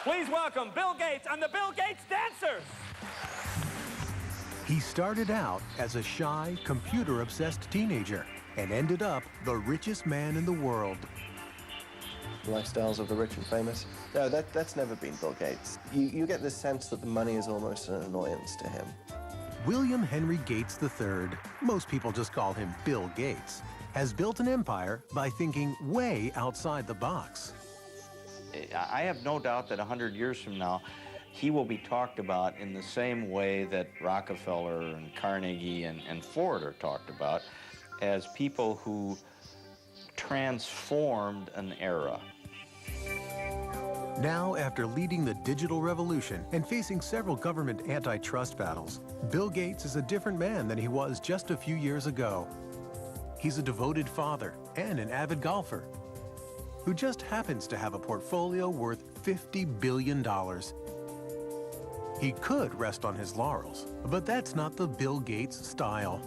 Please welcome Bill Gates and the Bill Gates Dancers. He started out as a shy, computer-obsessed teenager and ended up the richest man in the world. Lifestyles of the rich and famous. No, that's never been Bill Gates. You get this sense that the money is almost an annoyance to him. William Henry Gates III, most people just call him Bill Gates, has built an empire by thinking way outside the box. I have no doubt that 100 years from now, he will be talked about in the same way that Rockefeller and Carnegie and Ford are talked about, as people who transformed an era. Now, after leading the digital revolution and facing several government antitrust battles, Bill Gates is a different man than he was just a few years ago. He's a devoted father and an avid golfer who just happens to have a portfolio worth $50 billion. He could rest on his laurels, but that's not the Bill Gates style.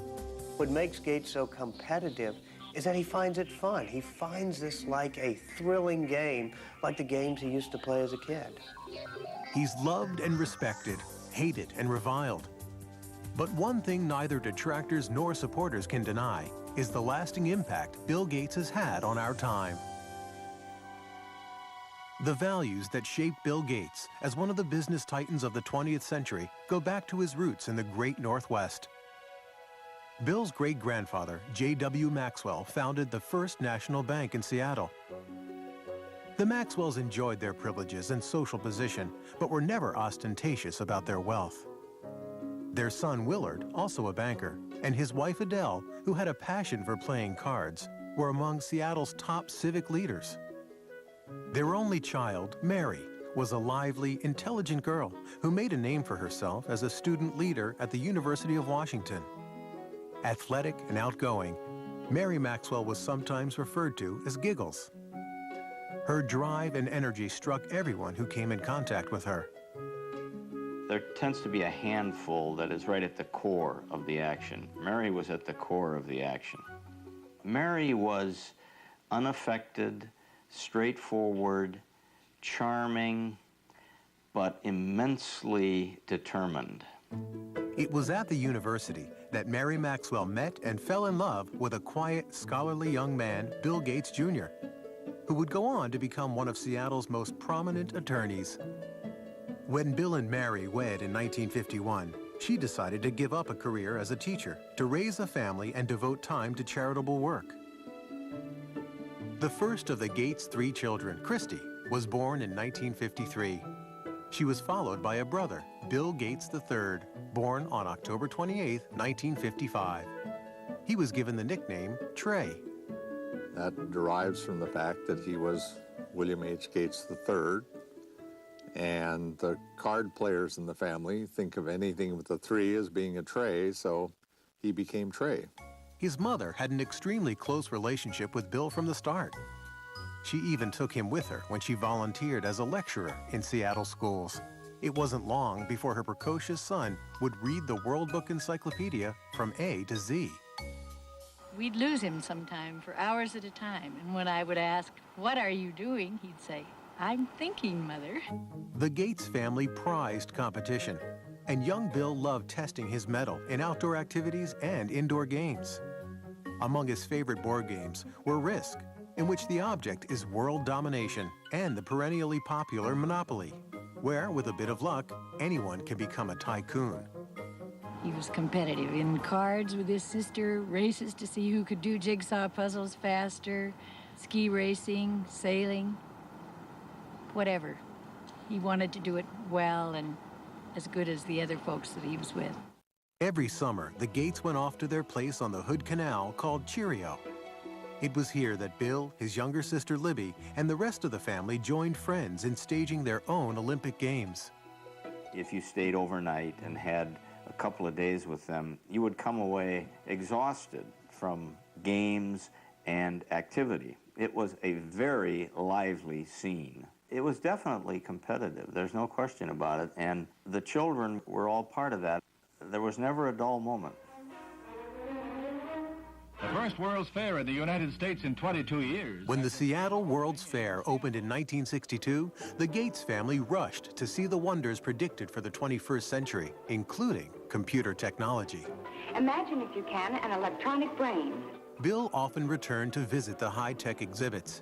What makes Gates so competitive is that he finds it fun. He finds this like a thrilling game, like the games he used to play as a kid. He's loved and respected, hated and reviled. But one thing neither detractors nor supporters can deny is the lasting impact Bill Gates has had on our time. The values that shaped Bill Gates as one of the business titans of the 20th century go back to his roots in the Great Northwest. Bill's great-grandfather, J.W. Maxwell, founded the first national bank in Seattle. The Maxwells enjoyed their privileges and social position, but were never ostentatious about their wealth. Their son, Willard, also a banker, and his wife, Adele, who had a passion for playing cards, were among Seattle's top civic leaders. Their only child, Mary, was a lively, intelligent girl who made a name for herself as a student leader at the University of Washington. Athletic and outgoing, Mary Maxwell was sometimes referred to as Giggles. Her drive and energy struck everyone who came in contact with her. There tends to be a handful that is right at the core of the action. Mary was at the core of the action. Mary was unaffected, straightforward, charming, but immensely determined. It was at the university that Mary Maxwell met and fell in love with a quiet, scholarly young man, Bill Gates Jr., who would go on to become one of Seattle's most prominent attorneys. When Bill and Mary wed in 1951, she decided to give up a career as a teacher to raise a family and devote time to charitable work. The first of the Gates' 3 children, Christy, was born in 1953. She was followed by a brother, Bill Gates III, born on October 28, 1955. He was given the nickname Trey. That derives from the fact that he was William H. Gates III, and the card players in the family think of anything with a 3 as being a Trey, so he became Trey. His mother had an extremely close relationship with Bill from the start. She even took him with her when she volunteered as a lecturer in Seattle schools. It wasn't long before her precocious son would read the World Book Encyclopedia from A to Z. We'd lose him sometime for hours at a time, and when I would ask, "What are you doing?" he'd say, "I'm thinking, Mother." The Gates family prized competition, and young Bill loved testing his mettle in outdoor activities and indoor games. Among his favorite board games were Risk, in which the object is world domination, and the perennially popular Monopoly, where, with a bit of luck, anyone can become a tycoon. He was competitive in cards with his sister, races to see who could do jigsaw puzzles faster, ski racing, sailing, whatever. He wanted to do it well and as good as the other folks that he was with. Every summer, the Gates went off to their place on the Hood Canal called Cheerio. It was here that Bill, his younger sister Libby, and the rest of the family joined friends in staging their own Olympic Games. If you stayed overnight and had a couple of days with them, you would come away exhausted from games and activity. It was a very lively scene. It was definitely competitive, there's no question about it, and the children were all part of that. There was never a dull moment. A very first World's Fair in the United States in 22 years. When the Seattle World's Fair opened in 1962, the Gates family rushed to see the wonders predicted for the 21st century, including computer technology. Imagine, if you can, an electronic brain. Bill often returned to visit the high-tech exhibits.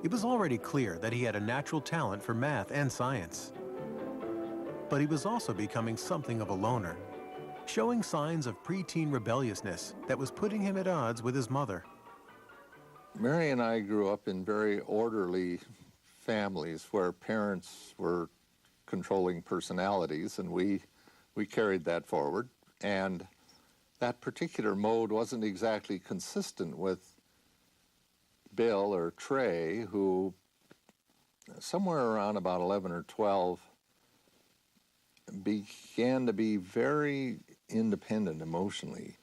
It was already clear that he had a natural talent for math and science. But he was also becoming something of a loner, showing signs of preteen rebelliousness that was putting him at odds with his mother. Mary and I grew up in very orderly families where parents were controlling personalities, and we carried that forward. And that particular mode wasn't exactly consistent with Bill or Trey, who somewhere around about 11 or 12 began to be very independent emotionally.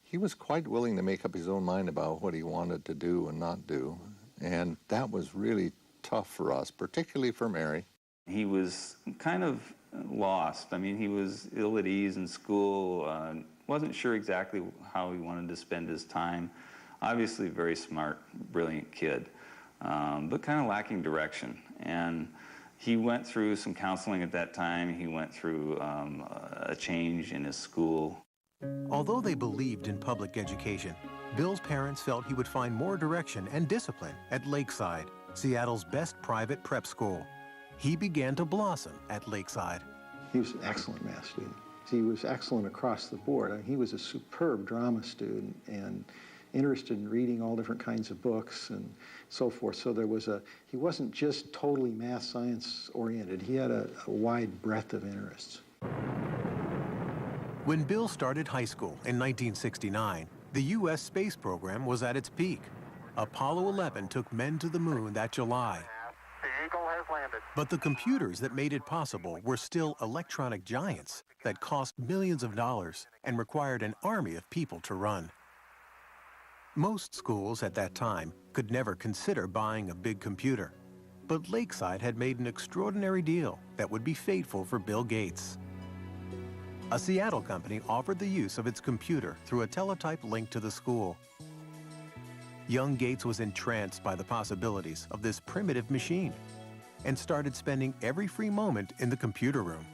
He was quite willing to make up his own mind about what he wanted to do and not do, and that was really tough for us, particularly for Mary. He was kind of lost. I mean, he was ill at ease in school, wasn't sure exactly how he wanted to spend his time. Obviously a very smart, brilliant kid, but kind of lacking direction. And he went through some counseling at that time. He went through a change in his school. Although they believed in public education, Bill's parents felt he would find more direction and discipline at Lakeside, Seattle's best private prep school. He began to blossom at Lakeside. He was an excellent math student. He was excellent across the board. I mean, he was a superb drama student and interested in reading all different kinds of books and so forth. So he wasn't just totally math science oriented. He had a wide breadth of interests. When Bill started high school in 1969, the U.S. space program was at its peak. Apollo 11 took men to the moon that July. The Eagle has landed. But the computers that made it possible were still electronic giants that cost millions of dollars and required an army of people to run. Most schools at that time could never consider buying a big computer, but Lakeside had made an extraordinary deal that would be fateful for Bill Gates. A Seattle company offered the use of its computer through a teletype link to the school. Young Gates was entranced by the possibilities of this primitive machine and started spending every free moment in the computer room.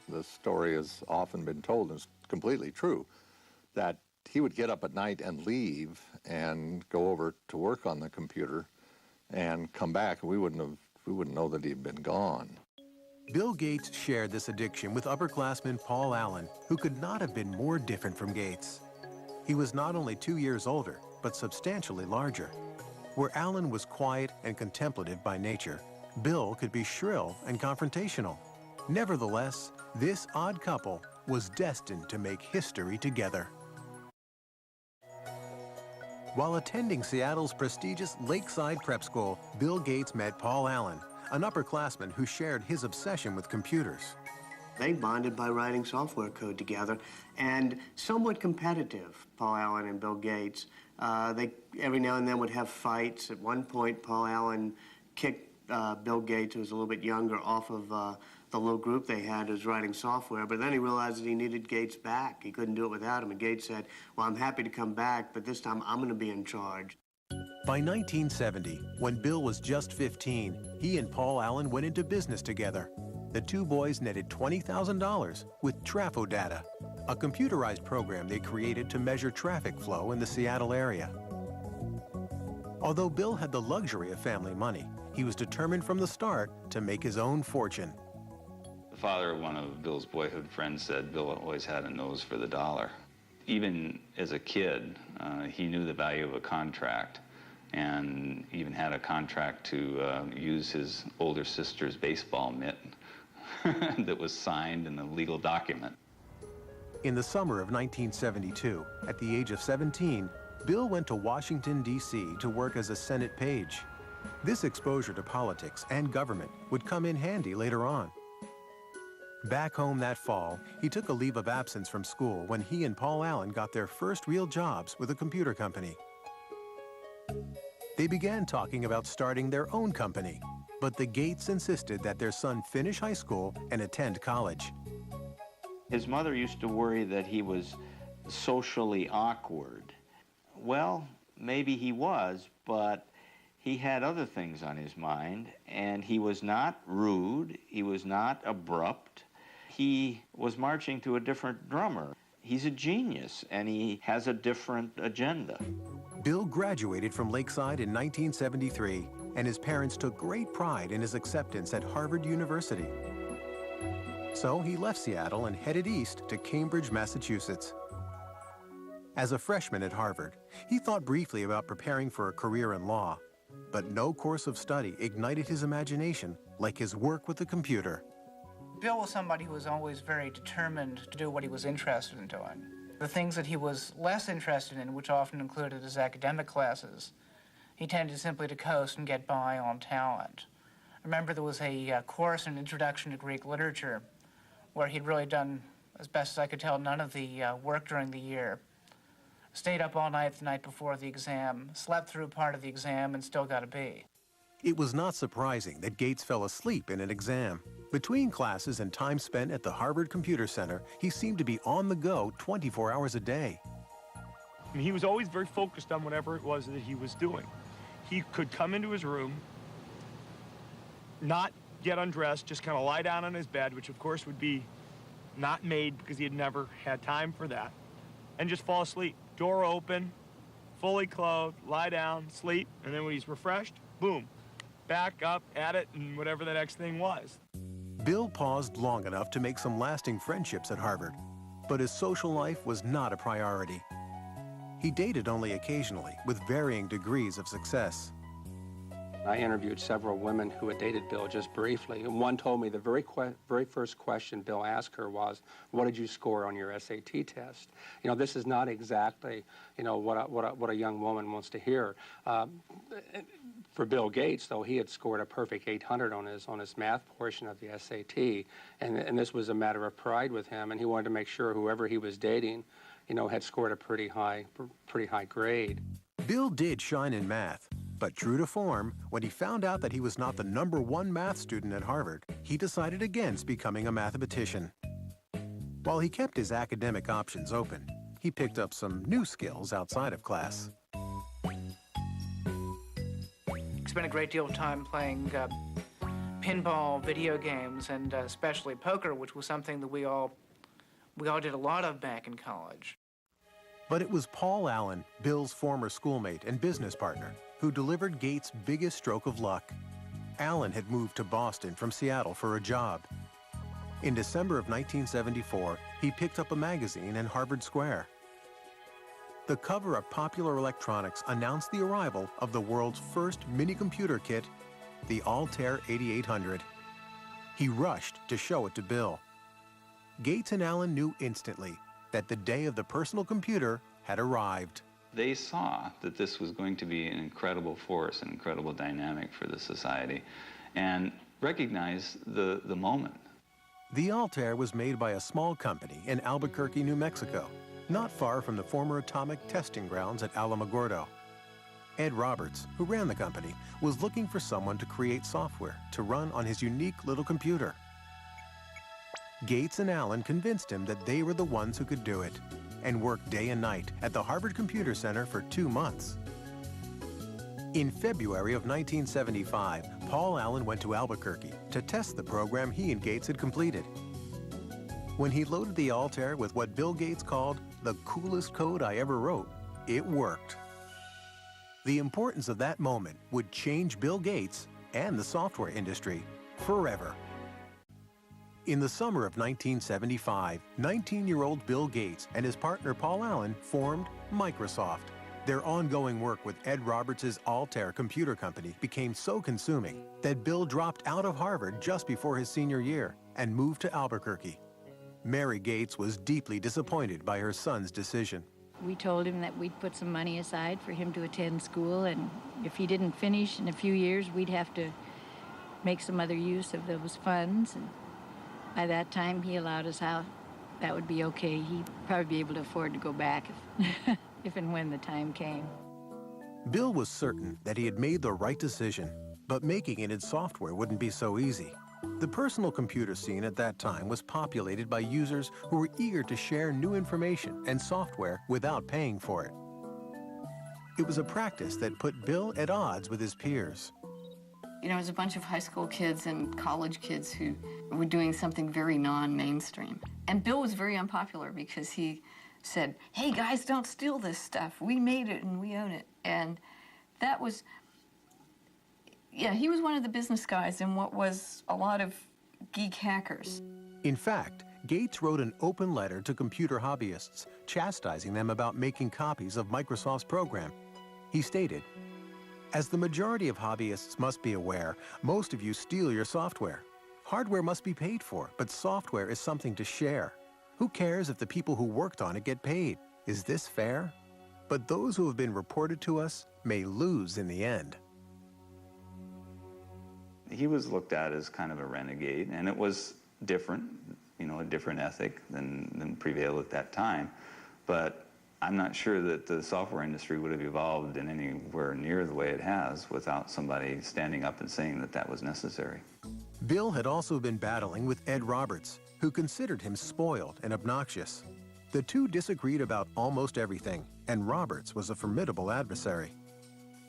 The story has often been told, and it's completely true, that he would get up at night and leave and go over to work on the computer and come back, and we wouldn't know that he'd been gone. Bill Gates shared this addiction with upperclassman Paul Allen, who could not have been more different from Gates. He was not only 2 years older, but substantially larger. Where Allen was quiet and contemplative by nature, Bill could be shrill and confrontational. Nevertheless, this odd couple was destined to make history together. While attending Seattle's prestigious Lakeside Prep School, Bill Gates met Paul Allen, an upperclassman who shared his obsession with computers. They bonded by writing software code together, and somewhat competitive, Paul Allen and Bill Gates. They every now and then would have fights. At one point, Paul Allen kicked Bill Gates, who was a little bit younger, off of the little group they had who was writing software, but then he realized that he needed Gates back. He couldn't do it without him, and Gates said, well, I'm happy to come back, but this time I'm going to be in charge. By 1970, when Bill was just 15, he and Paul Allen went into business together. The two boys netted $20,000 with Trafo Data, a computerized program they created to measure traffic flow in the Seattle area. Although Bill had the luxury of family money, he was determined from the start to make his own fortune. The father of one of Bill's boyhood friends said Bill always had a nose for the dollar. Even as a kid, he knew the value of a contract, and even had a contract to use his older sister's baseball mitt that was signed in a legal document. In the summer of 1972, at the age of 17, Bill went to Washington, D.C. to work as a Senate page. This exposure to politics and government would come in handy later on. Back home that fall, he took a leave of absence from school when he and Paul Allen got their first real jobs with a computer company. They began talking about starting their own company, but the Gates insisted that their son finish high school and attend college. His mother used to worry that he was socially awkward. Well, maybe he was, but he had other things on his mind, and he was not rude, he was not abrupt. He was marching to a different drummer. He's a genius, and he has a different agenda. Bill graduated from Lakeside in 1973, and his parents took great pride in his acceptance at Harvard University. So he left Seattle and headed east to Cambridge, Massachusetts. As a freshman at Harvard, he thought briefly about preparing for a career in law, but no course of study ignited his imagination like his work with the computer. Bill was somebody who was always very determined to do what he was interested in doing. The things that he was less interested in, which often included his academic classes, he tended simply to coast and get by on talent. I remember there was a course in Introduction to Greek Literature where he'd really done, as best as I could tell, none of the work during the year. Stayed up all night the night before the exam, slept through part of the exam, and still got a B. It was not surprising that Gates fell asleep in an exam. Between classes and time spent at the Harvard Computer Center, he seemed to be on the go 24 hours a day. And he was always very focused on whatever it was that he was doing. He could come into his room, not get undressed, just kind of lie down on his bed, which of course would be not made because he had never had time for that, and just fall asleep. Door open, fully clothed, lie down, sleep, and then when he's refreshed, boom, back up at it and whatever the next thing was. Bill paused long enough to make some lasting friendships at Harvard, but his social life was not a priority. He dated only occasionally, with varying degrees of success. I interviewed several women who had dated Bill just briefly, and one told me the very first question Bill asked her was, "What did you score on your SAT test?" You know, this is not exactly, you know, what a young woman wants to hear. For Bill Gates, though, he had scored a perfect 800 on his math portion of the SAT, and this was a matter of pride with him, and he wanted to make sure whoever he was dating, you know, had scored a pretty high grade. Bill did shine in math, but true to form, when he found out that he was not the #1 math student at Harvard, he decided against becoming a mathematician. While he kept his academic options open, he picked up some new skills outside of class. Spent a great deal of time playing pinball, video games, and especially poker, which was something that we all did a lot of back in college. But it was Paul Allen, Bill's former schoolmate and business partner, who delivered Gates' biggest stroke of luck. Allen had moved to Boston from Seattle for a job. In December of 1974, he picked up a magazine in Harvard Square. The cover of Popular Electronics announced the arrival of the world's first mini-computer kit, the Altair 8800. He rushed to show it to Bill. Gates and Allen knew instantly that the day of the personal computer had arrived. They saw that this was going to be an incredible force, an incredible dynamic for the society, and recognized the moment. The Altair was made by a small company in Albuquerque, New Mexico, not far from the former atomic testing grounds at Alamogordo. Ed Roberts, who ran the company, was looking for someone to create software to run on his unique little computer. Gates and Allen convinced him that they were the ones who could do it, and worked day and night at the Harvard Computer Center for 2 months. In February of 1975, Paul Allen went to Albuquerque to test the program he and Gates had completed. When he loaded the Altair with what Bill Gates called the coolest code I ever wrote, it worked. The importance of that moment would change Bill Gates and the software industry forever. In the summer of 1975, 19-year-old Bill Gates and his partner Paul Allen formed Microsoft. Their ongoing work with Ed Roberts' Altair computer company became so consuming that Bill dropped out of Harvard just before his senior year and moved to Albuquerque. Mary Gates was deeply disappointed by her son's decision. We told him that we'd put some money aside for him to attend school, and if he didn't finish in a few years, we'd have to make some other use of those funds. And by that time, he allowed us out. That would be okay. He'd probably be able to afford to go back if and when the time came. Bill was certain that he had made the right decision, but making it in software wouldn't be so easy. The personal computer scene at that time was populated by users who were eager to share new information and software without paying for it. It was a practice that put Bill at odds with his peers. You know, it was a bunch of high school kids and college kids who were doing something very non-mainstream. And Bill was very unpopular because he said, hey guys, don't steal this stuff. We made it and we own it. And that was, yeah, he was one of the business guys in what was a lot of geek hackers. In fact, Gates wrote an open letter to computer hobbyists, chastising them about making copies of Microsoft's program. He stated, as the majority of hobbyists must be aware, most of you steal your software. Hardware must be paid for, but software is something to share. Who cares if the people who worked on it get paid? Is this fair? But those who have been reported to us may lose in the end. He was looked at as kind of a renegade, and it was different, you know, a different ethic than prevailed at that time. But I'm not sure that the software industry would have evolved in anywhere near the way it has without somebody standing up and saying that that was necessary. Bill had also been battling with Ed Roberts, who considered him spoiled and obnoxious. The two disagreed about almost everything, and Roberts was a formidable adversary.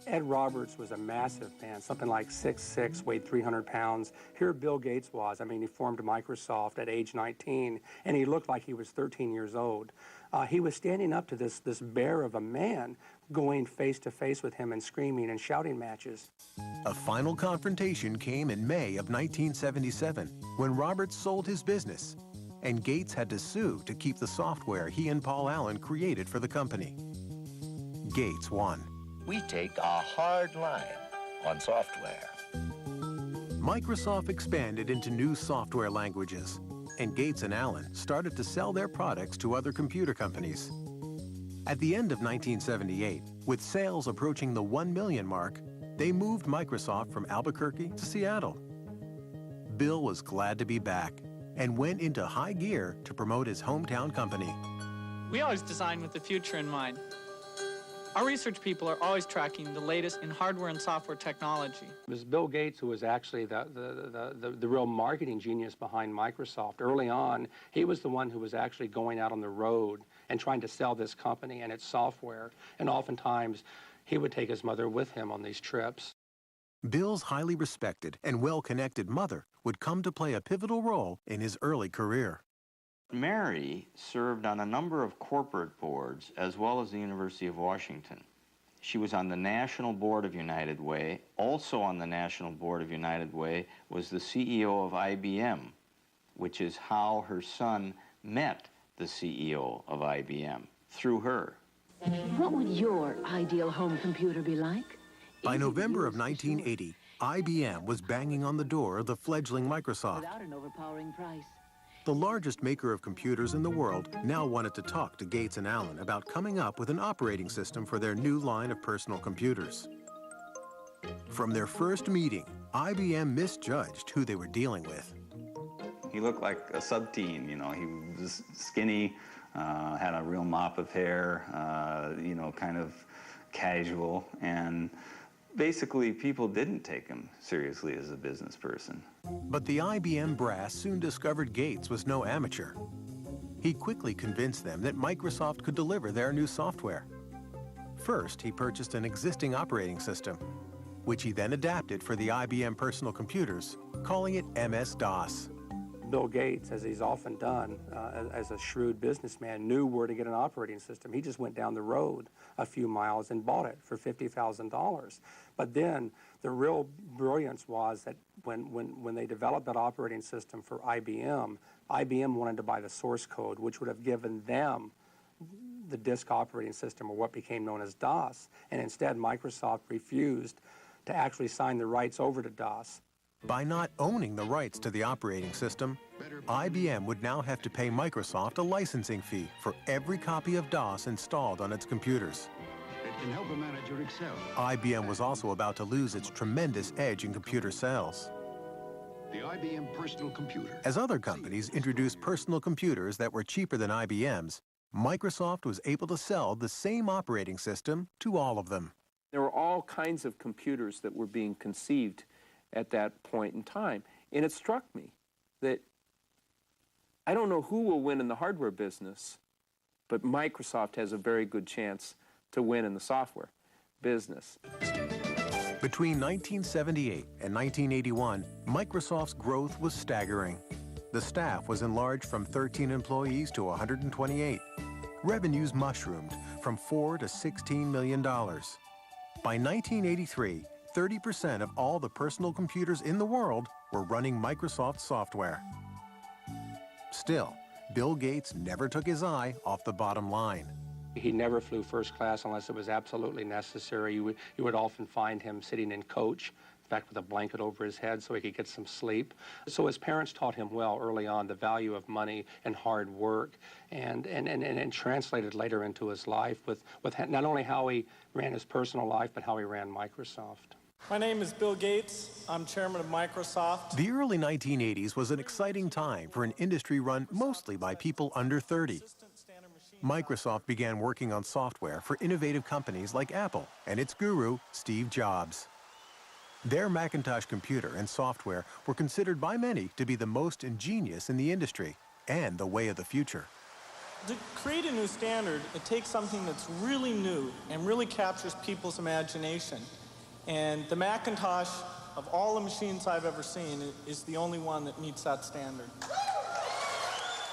Ed Roberts was a massive man, something like 6'6", weighed 300 pounds. Here Bill Gates was. I mean, he formed Microsoft at age 19, and he looked like he was 13 years old. He was standing up to this bear of a man, going face-to-face with him and screaming and shouting matches. A final confrontation came in May of 1977, when Roberts sold his business, and Gates had to sue to keep the software he and Paul Allen created for the company. Gates won. We take a hard line on software. Microsoft expanded into new software languages, and Gates and Allen started to sell their products to other computer companies. At the end of 1978, with sales approaching the 1 million mark, they moved Microsoft from Albuquerque to Seattle. Bill was glad to be back and went into high gear to promote his hometown company. We always design with the future in mind. Our research people are always tracking the latest in hardware and software technology. It was Bill Gates who was actually the real marketing genius behind Microsoft. Early on, he was the one who was actually going out on the road and trying to sell this company and its software. And oftentimes, he would take his mother with him on these trips. Bill's highly respected and well-connected mother would come to play a pivotal role in his early career. Mary served on a number of corporate boards as well as the University of Washington. She was on the National Board of United Way. Also on the National Board of United Way was the CEO of IBM, which is how her son met the CEO of IBM, through her. What would your ideal home computer be like? By November of 1980, IBM was banging on the door of the fledgling Microsoft. Without an overpowering price. The largest maker of computers in the world now wanted to talk to Gates and Allen about coming up with an operating system for their new line of personal computers. From their first meeting, IBM misjudged who they were dealing with. He looked like a sub-teen, you know. He was skinny, had a real mop of hair, you know, kind of casual, and basically people didn't take him seriously as a business person. But the IBM brass soon discovered Gates was no amateur. He quickly convinced them that Microsoft could deliver their new software. First, he purchased an existing operating system, which he then adapted for the IBM personal computers, calling it MS-DOS. Bill Gates, as he's often done, as a shrewd businessman, knew where to get an operating system. He just went down the road a few miles and bought it for $50,000. But then the real brilliance was that when they developed that operating system for IBM, IBM wanted to buy the source code, which would have given them the disk operating system, or what became known as DOS. And instead, Microsoft refused to actually sign the rights over to DOS. By not owning the rights to the operating system, IBM would now have to pay Microsoft a licensing fee for every copy of DOS installed on its computers. It can help a manager excel. IBM was also about to lose its tremendous edge in computer sales. The IBM personal computer. As other companies introduced personal computers that were cheaper than IBM's, Microsoft was able to sell the same operating system to all of them. There were all kinds of computers that were being conceived at that point in time. And it struck me that I don't know who will win in the hardware business, but Microsoft has a very good chance to win in the software. business. Between 1978 and 1981, Microsoft's growth was staggering. The staff was enlarged from 13 employees to 128. Revenues mushroomed from $4 to $16 million. By 1983, 30% of all the personal computers in the world were running Microsoft software. Still, Bill Gates never took his eye off the bottom line. He never flew first class unless it was absolutely necessary. You would often find him sitting in coach, in fact, with a blanket over his head so he could get some sleep. So his parents taught him well early on the value of money and hard work, and translated later into his life with not only how he ran his personal life, but how he ran Microsoft. My name is Bill Gates. I'm chairman of Microsoft. The early 1980s was an exciting time for an industry run mostly by people under 30. Microsoft began working on software for innovative companies like Apple and its guru, Steve Jobs. Their Macintosh computer and software were considered by many to be the most ingenious in the industry and the way of the future. To create a new standard, it takes something that's really new and really captures people's imagination. And the Macintosh, of all the machines I've ever seen, is the only one that meets that standard.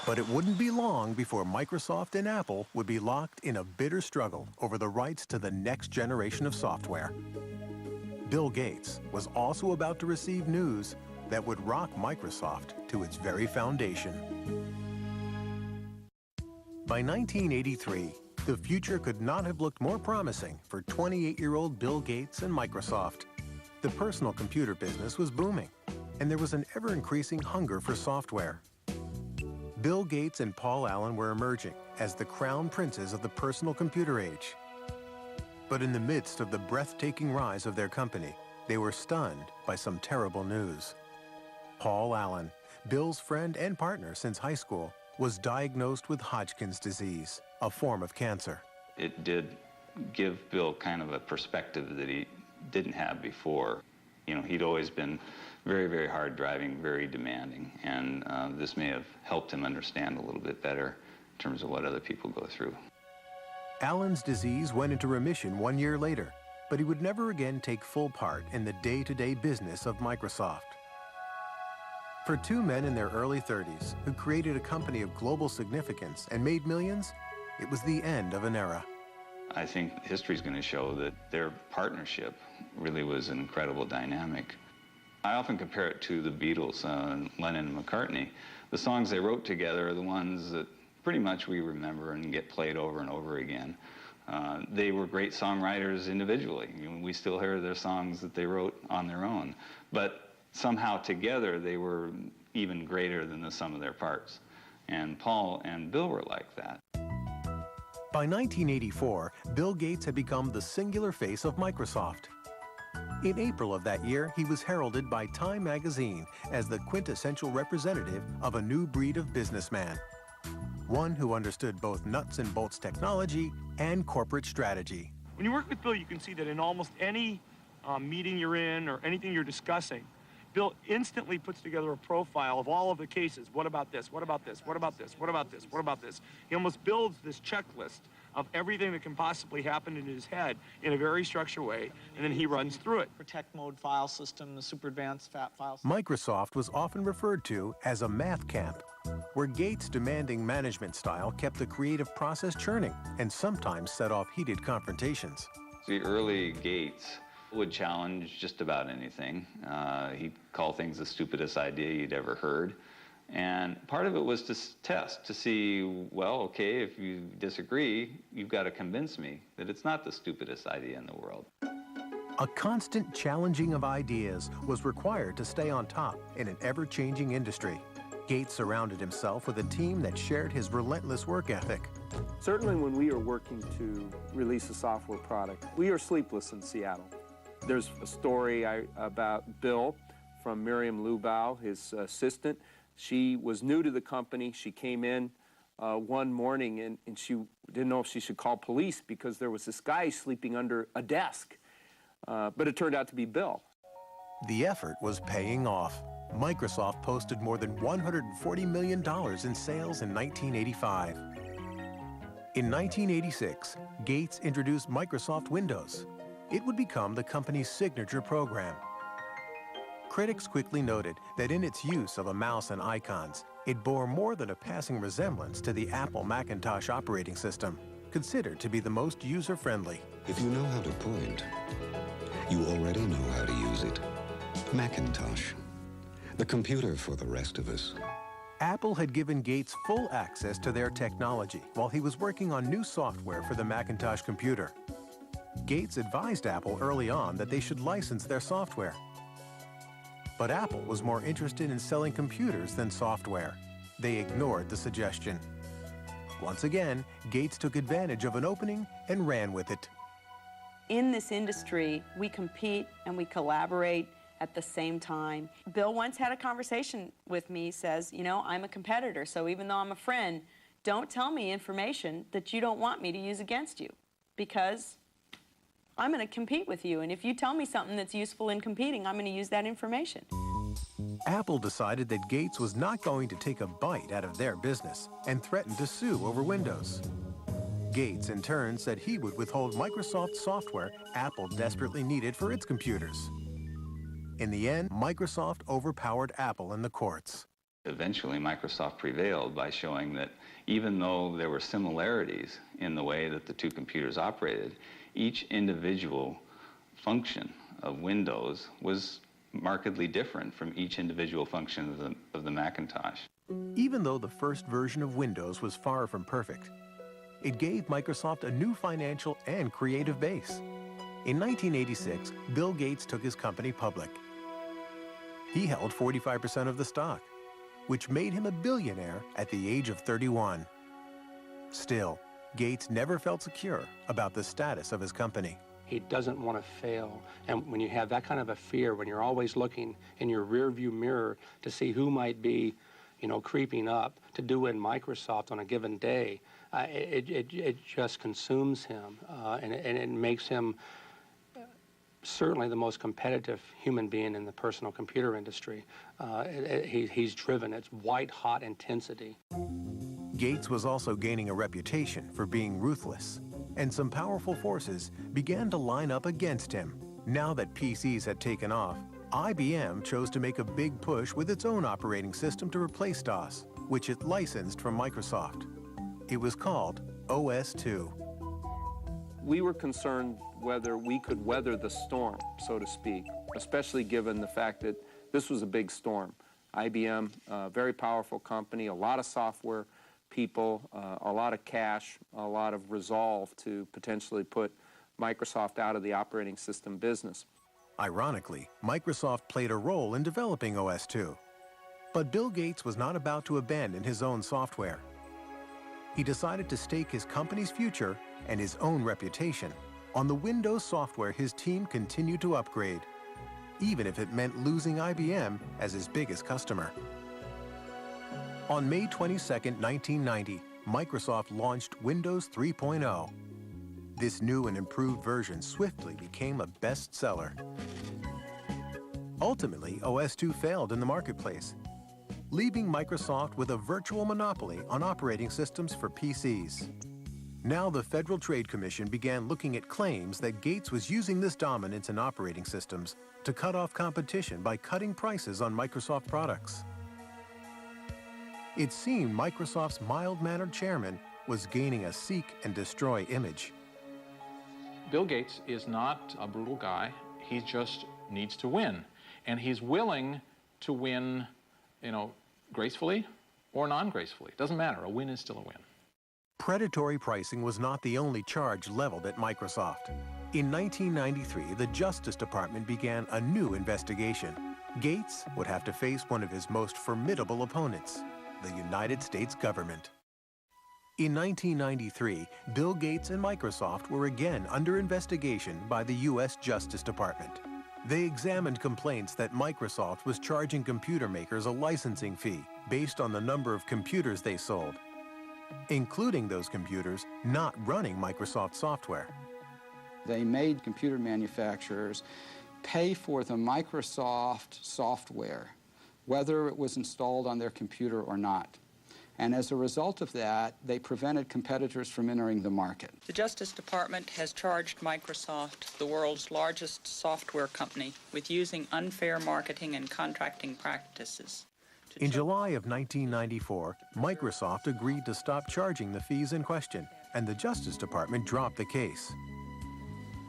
But it wouldn't be long before Microsoft and Apple would be locked in a bitter struggle over the rights to the next generation of software. Bill Gates was also about to receive news that would rock Microsoft to its very foundation. By 1983, the future could not have looked more promising for 28-year-old Bill Gates and Microsoft. The personal computer business was booming, and there was an ever-increasing hunger for software. Bill Gates and Paul Allen were emerging as the crown princes of the personal computer age. But in the midst of the breathtaking rise of their company, they were stunned by some terrible news. Paul Allen, Bill's friend and partner since high school, was diagnosed with Hodgkin's disease, a form of cancer. It did give Bill kind of a perspective that he didn't have before. You know, he'd always been very, very hard driving, very demanding, and this may have helped him understand a little bit better in terms of what other people go through. Allen's disease went into remission 1 year later, but he would never again take full part in the day-to-day business of Microsoft. For two men in their early 30s who created a company of global significance and made millions, it was the end of an era. I think history's going to show that their partnership really was an incredible dynamic. I often compare it to the Beatles, Lennon and McCartney. The songs they wrote together are the ones that pretty much we remember and get played over and over again. They were great songwriters individually. I mean, we still hear their songs that they wrote on their own. But somehow together they were even greater than the sum of their parts. And Paul and Bill were like that. By 1984, Bill Gates had become the singular face of Microsoft. In April of that year, he was heralded by Time magazine as the quintessential representative of a new breed of businessman. One who understood both nuts and bolts technology and corporate strategy. When you work with Bill, you can see that in almost any meeting you're in or anything you're discussing, Bill instantly puts together a profile of all of the cases. What about this? What about this? What about this? What about this? What about this? He almost builds this checklist of everything that can possibly happen in his head in a very structured way, and then he runs through it. Protect mode file system, the super advanced fat file system. Microsoft was often referred to as a math camp, where Gates' demanding management style kept the creative process churning and sometimes set off heated confrontations. The early Gates would challenge just about anything. He'd call things the stupidest idea you'd ever heard. And part of it was to test, to see, well, okay, if you disagree, you've got to convince me that it's not the stupidest idea in the world. A constant challenging of ideas was required to stay on top in an ever-changing industry. Gates surrounded himself with a team that shared his relentless work ethic. Certainly when we are working to release a software product, we are sleepless in Seattle. There's a story about Bill from Miriam Lubau, his assistant. She was new to the company. She came in one morning and she didn't know if she should call police because there was this guy sleeping under a desk. But it turned out to be Bill. The effort was paying off. Microsoft posted more than $140 million in sales in 1985. In 1986, Gates introduced Microsoft Windows. it would become the company's signature program. Critics quickly noted that in its use of a mouse and icons, it bore more than a passing resemblance to the Apple Macintosh operating system, considered to be the most user-friendly. If you know how to point, you already know how to use it. Macintosh, the computer for the rest of us. Apple had given Gates full access to their technology while he was working on new software for the Macintosh computer. Gates advised Apple early on that they should license their software. But Apple was more interested in selling computers than software. They ignored the suggestion. Once again, Gates took advantage of an opening and ran with it. In this industry, we compete and we collaborate at the same time. Bill once had a conversation with me, says, you know, I'm a competitor, so even though I'm a friend, don't tell me information that you don't want me to use against you, because I'm going to compete with you, and if you tell me something that's useful in competing, I'm going to use that information. Apple decided that Gates was not going to take a bite out of their business and threatened to sue over Windows. Gates, in turn, said he would withhold Microsoft software Apple desperately needed for its computers. In the end, Microsoft overpowered Apple in the courts. Eventually, Microsoft prevailed by showing that even though there were similarities in the way that the two computers operated, each individual function of Windows was markedly different from each individual function of the Macintosh. Even though the first version of Windows was far from perfect, it gave Microsoft a new financial and creative base. In 1986, Bill Gates took his company public. He held 45% of the stock, which made him a billionaire at the age of 31. Still, Gates never felt secure about the status of his company. He doesn't want to fail. And when you have that kind of a fear, when you're always looking in your rearview mirror to see who might be, you know, creeping up to do in Microsoft on a given day, it just consumes him, and it makes him certainly the most competitive human being in the personal computer industry. He's driven. It's white-hot intensity. Gates was also gaining a reputation for being ruthless, and some powerful forces began to line up against him. Now that PCs had taken off, IBM chose to make a big push with its own operating system to replace DOS, which it licensed from Microsoft. It was called OS/2. We were concerned whether we could weather the storm, so to speak, especially given the fact that this was a big storm. IBM, a very powerful company, a lot of software people, a lot of cash, a lot of resolve to potentially put Microsoft out of the operating system business. Ironically, Microsoft played a role in developing OS/2. But Bill Gates was not about to abandon his own software. He decided to stake his company's future and his own reputation on the Windows software his team continued to upgrade, even if it meant losing IBM as his biggest customer. On May 22, 1990, Microsoft launched Windows 3.0. This new and improved version swiftly became a bestseller. Ultimately, OS/2 failed in the marketplace, leaving Microsoft with a virtual monopoly on operating systems for PCs. Now the Federal Trade Commission began looking at claims that Gates was using this dominance in operating systems to cut off competition by cutting prices on Microsoft products. It seemed Microsoft's mild-mannered chairman was gaining a seek and destroy image. Bill Gates is not a brutal guy. He just needs to win. And he's willing to win, you know, gracefully or non-gracefully. Doesn't matter. A win is still a win. Predatory pricing was not the only charge leveled at Microsoft. In 1993, the Justice Department began a new investigation. Gates would have to face one of his most formidable opponents, the United States government. In 1993, Bill Gates and Microsoft were again under investigation by the U.S. Justice Department. They examined complaints that Microsoft was charging computer makers a licensing fee based on the number of computers they sold, including those computers not running Microsoft software. They made computer manufacturers pay for the Microsoft software, whether it was installed on their computer or not. And as a result of that, they prevented competitors from entering the market. The Justice Department has charged Microsoft, the world's largest software company, with using unfair marketing and contracting practices. In July of 1994, Microsoft agreed to stop charging the fees in question, and the Justice Department dropped the case.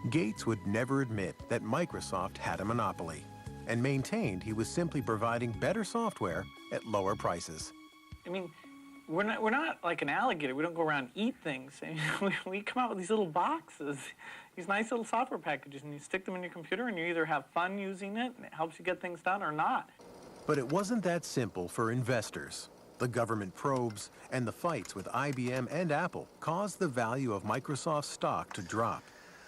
Gates would never admit that Microsoft had a monopoly, and maintained he was simply providing better software at lower prices. I mean, we're not like an alligator. We don't go around and eat things. I mean, we come out with these little boxes, these nice little software packages, and you stick them in your computer, and you either have fun using it, and it helps you get things done, or not. But it wasn't that simple for investors. The government probes and the fights with IBM and Apple caused the value of Microsoft's stock to drop.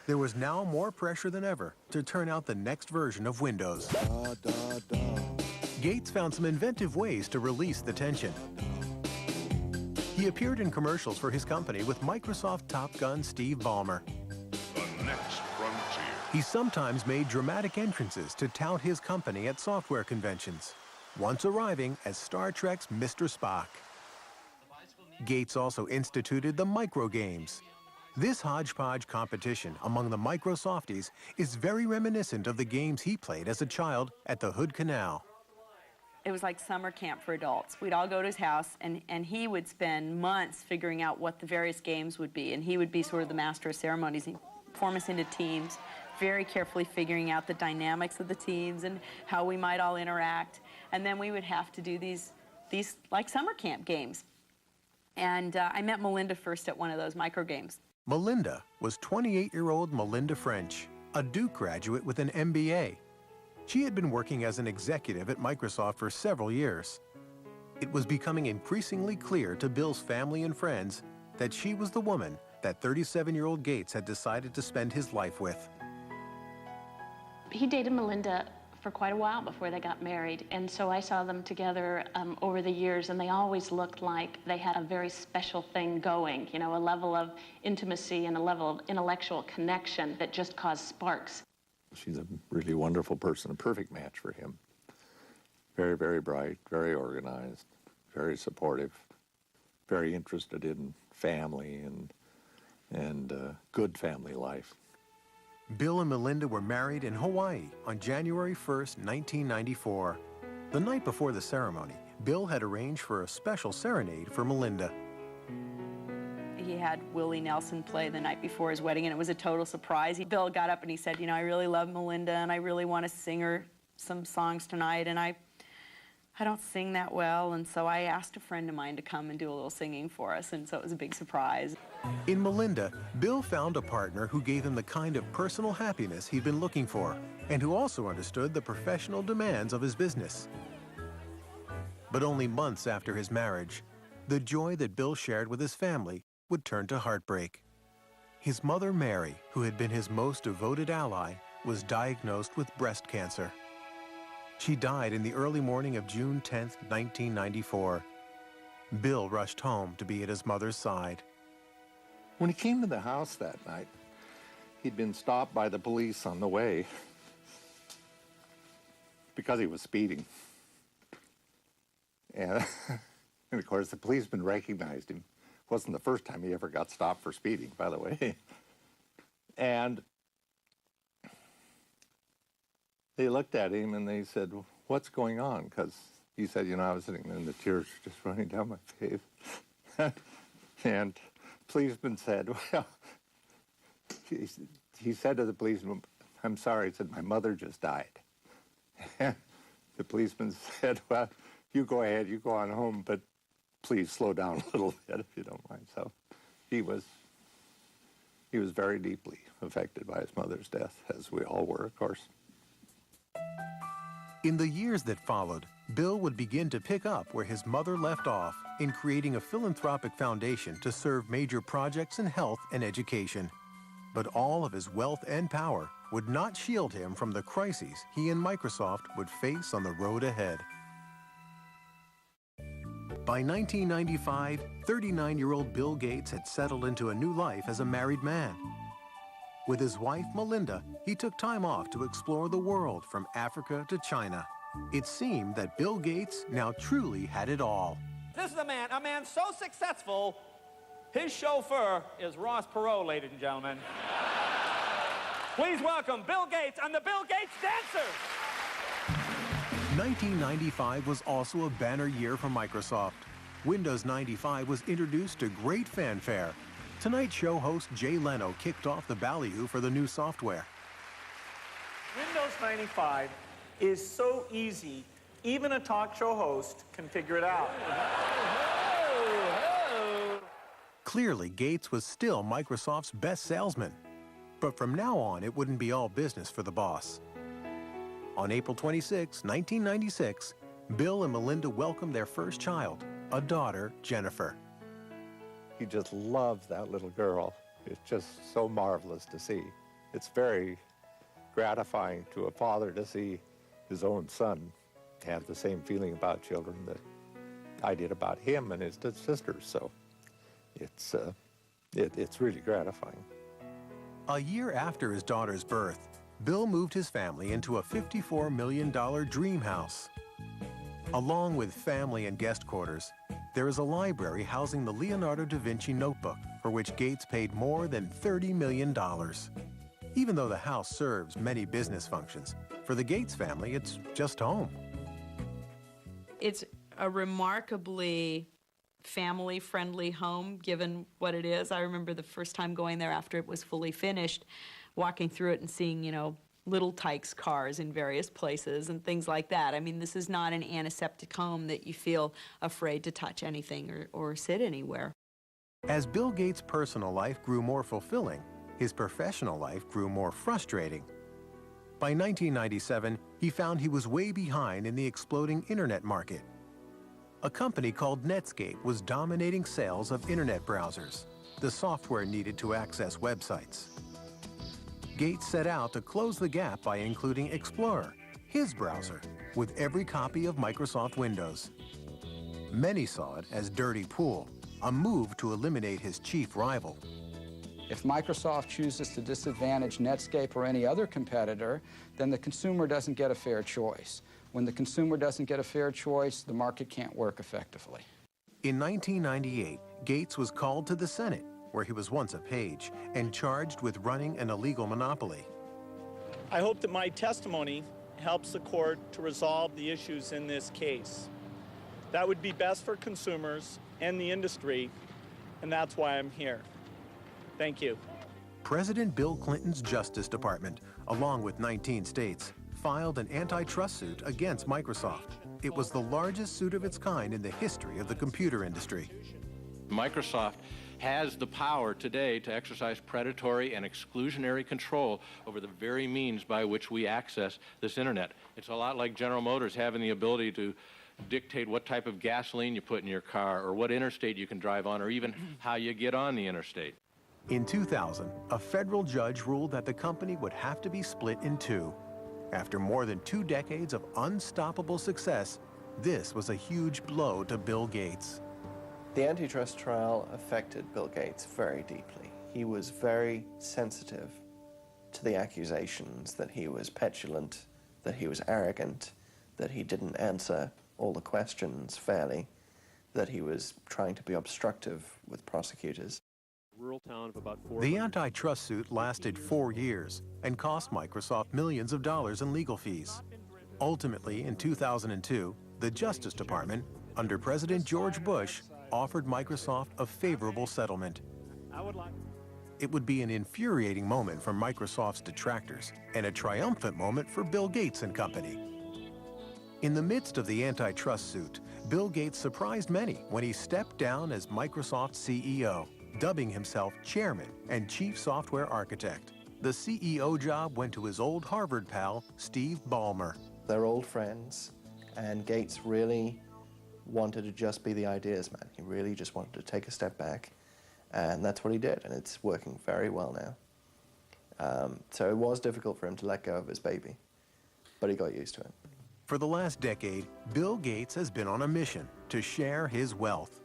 There was now more pressure than ever to turn out the next version of Windows. Gates found some inventive ways to release the tension. He appeared in commercials for his company with Microsoft Top Gun Steve Ballmer. The next frontier. He sometimes made dramatic entrances to tout his company at software conventions, once arriving as Star Trek's Mr. Spock. Gates also instituted the microgames. This hodgepodge competition among the Microsofties is very reminiscent of the games he played as a child at the Hood Canal. It was like summer camp for adults. We'd all go to his house, and he would spend months figuring out what the various games would be, and he would be sort of the master of ceremonies. He'd form us into teams, very carefully figuring out the dynamics of the teams and how we might all interact. And then we would have to do these like summer camp games. And I met Melinda first at one of those micro games. Melinda was 28-year-old Melinda French, a Duke graduate with an MBA. She had been working as an executive at Microsoft for several years. It was becoming increasingly clear to Bill's family and friends that she was the woman that 37-year-old Gates had decided to spend his life with. He dated Melinda for quite a while before they got married, and so I saw them together over the years, and they always looked like they had a very special thing going, you know, a level of intimacy and a level of intellectual connection that just caused sparks. She's a really wonderful person, a perfect match for him. Very, very bright, very organized, very supportive, very interested in family and good family life. Bill and Melinda were married in Hawaii on January 1st, 1994. The night before the ceremony, Bill had arranged for a special serenade for Melinda. He had Willie Nelson play the night before his wedding, and it was a total surprise. Bill got up and he said, you know, I really love Melinda, and I really want to sing her some songs tonight, and I don't sing that well, and so I asked a friend of mine to come and do a little singing for us, and so it was a big surprise. In Melinda, Bill found a partner who gave him the kind of personal happiness he'd been looking for, and who also understood the professional demands of his business. But only months after his marriage, the joy that Bill shared with his family would turn to heartbreak. His mother, Mary, who had been his most devoted ally, was diagnosed with breast cancer. She died in the early morning of June 10th, 1994. Bill rushed home to be at his mother's side. When he came to the house that night, he'd been stopped by the police on the way because he was speeding. And of course, the policeman recognized him. It wasn't the first time he ever got stopped for speeding, by the way. And they looked at him and they said, what's going on? Because he said, you know, I was sitting there and the tears just running down my face. And the policeman said, well, he said to the policeman, I'm sorry, he said, my mother just died. And the policeman said, well, you go ahead, you go on home, but please slow down a little bit if you don't mind. So he was very deeply affected by his mother's death, as we all were, of course. In the years that followed, Bill would begin to pick up where his mother left off in creating a philanthropic foundation to serve major projects in health and education. But all of his wealth and power would not shield him from the crises he and Microsoft would face on the road ahead. By 1995, 39-year-old Bill Gates had settled into a new life as a married man. With his wife, Melinda, he took time off to explore the world from Africa to China. It seemed that Bill Gates now truly had it all. This is a man so successful, his chauffeur is Ross Perot, ladies and gentlemen. Please welcome Bill Gates and the Bill Gates Dancers. 1995 was also a banner year for Microsoft. Windows 95 was introduced to great fanfare. Tonight Show host Jay Leno kicked off the ballyhoo for the new software. Windows 95 is so easy, even a talk show host can figure it out. Clearly, Gates was still Microsoft's best salesman. But from now on, it wouldn't be all business for the boss. On April 26, 1996, Bill and Melinda welcomed their first child, a daughter, Jennifer. He just loves that little girl. It's just so marvelous to see. It's very gratifying to a father to see his own son have the same feeling about children that I did about him and his sisters. So it's really gratifying. A year after his daughter's birth, Bill moved his family into a $54 million dream house. Along with family and guest quarters, there is a library housing the Leonardo da Vinci notebook, for which Gates paid more than $30 million. Even though the house serves many business functions, for the Gates family, it's just home. It's a remarkably family-friendly home, given what it is. I remember the first time going there after it was fully finished, walking through it and seeing, you know, little Tykes cars in various places and things like that. I mean, this is not an antiseptic home that you feel afraid to touch anything or sit anywhere. As Bill Gates' personal life grew more fulfilling, his professional life grew more frustrating. By 1997, he found he was way behind in the exploding internet market. A company called Netscape was dominating sales of internet browsers, the software needed to access websites. Gates set out to close the gap by including Explorer, his browser, with every copy of Microsoft Windows. Many saw it as dirty pool, a move to eliminate his chief rival. If Microsoft chooses to disadvantage Netscape or any other competitor, then the consumer doesn't get a fair choice. When the consumer doesn't get a fair choice, the market can't work effectively. In 1998, Gates was called to the Senate, where he was once a page, and charged with running an illegal monopoly. I hope that my testimony helps the court to resolve the issues in this case. That would be best for consumers and the industry, and that's why I'm here. Thank you. President Bill Clinton's Justice Department, along with 19 states, filed an antitrust suit against Microsoft. It was the largest suit of its kind in the history of the computer industry. Microsoft has the power today to exercise predatory and exclusionary control over the very means by which we access this internet. It's a lot like General Motors having the ability to dictate what type of gasoline you put in your car, or what interstate you can drive on, or even how you get on the interstate. In 2000, a federal judge ruled that the company would have to be split in two. After more than 2 decades of unstoppable success, this was a huge blow to Bill Gates. The antitrust trial affected Bill Gates very deeply. He was very sensitive to the accusations that he was petulant, that he was arrogant, that he didn't answer all the questions fairly, that he was trying to be obstructive with prosecutors. Rural town of about 400. The antitrust suit lasted 4 years and cost Microsoft millions of dollars in legal fees. Ultimately, in 2002, the Justice Department, under President George Bush, offered Microsoft a favorable settlement. It would be an infuriating moment for Microsoft's detractors and a triumphant moment for Bill Gates and company. In the midst of the antitrust suit, Bill Gates surprised many when he stepped down as Microsoft's CEO, dubbing himself chairman and chief software architect. The CEO job went to his old Harvard pal, Steve Ballmer. They're old friends, and Gates really wanted to just be the ideas man. He really just wanted to take a step back, and that's what he did, and it's working very well now. So it was difficult for him to let go of his baby, but he got used to it. For the last decade, Bill Gates has been on a mission to share his wealth.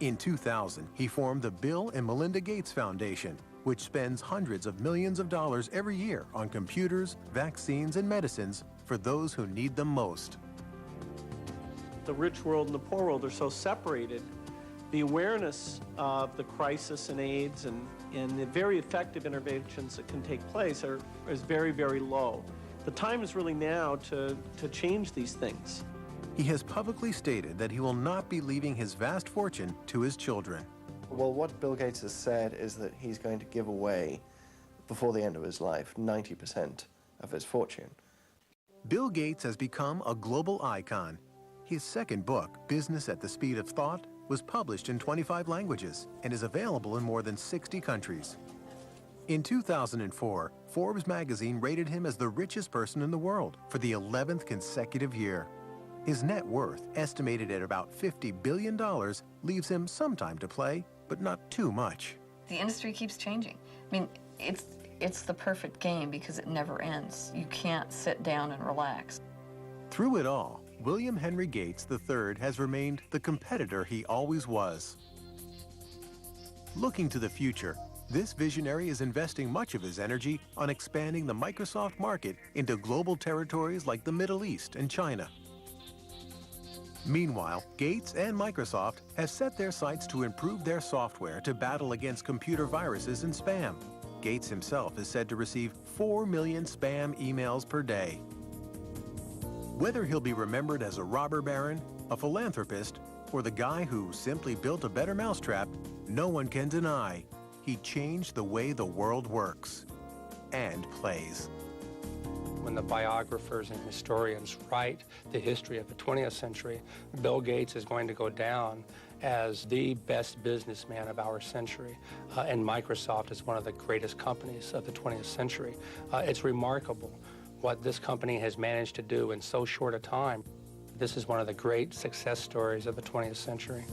In 2000, he formed the Bill and Melinda Gates Foundation, which spends hundreds of millions of dollars every year on computers, vaccines, and medicines for those who need them most. the rich world and the poor world are so separated, the awareness of the crisis in AIDS and the very effective interventions that can take place is very, very low. The time is really now to change these things. He has publicly stated that he will not be leaving his vast fortune to his children. Well, what Bill Gates has said is that he's going to give away, before the end of his life, 90% of his fortune. Bill Gates has become a global icon. His second book, Business at the Speed of Thought, was published in 25 languages and is available in more than 60 countries. In 2004, Forbes magazine rated him as the richest person in the world for the 11th consecutive year. His net worth, estimated at about $50 billion, leaves him some time to play, but not too much. The industry keeps changing. I mean, it's the perfect game because it never ends. You can't sit down and relax. Through it all, William Henry Gates III has remained the competitor he always was. Looking to the future, this visionary is investing much of his energy on expanding the Microsoft market into global territories like the Middle East and China. Meanwhile, Gates and Microsoft have set their sights to improve their software to battle against computer viruses and spam. Gates himself is said to receive 4 million spam emails per day. Whether he'll be remembered as a robber baron, a philanthropist, or the guy who simply built a better mousetrap, no one can deny he changed the way the world works and plays. When the biographers and historians write the history of the 20th century, Bill Gates is going to go down as the best businessman of our century, and Microsoft is one of the greatest companies of the 20th century. It's remarkable what this company has managed to do in so short a time. This is one of the great success stories of the 20th century.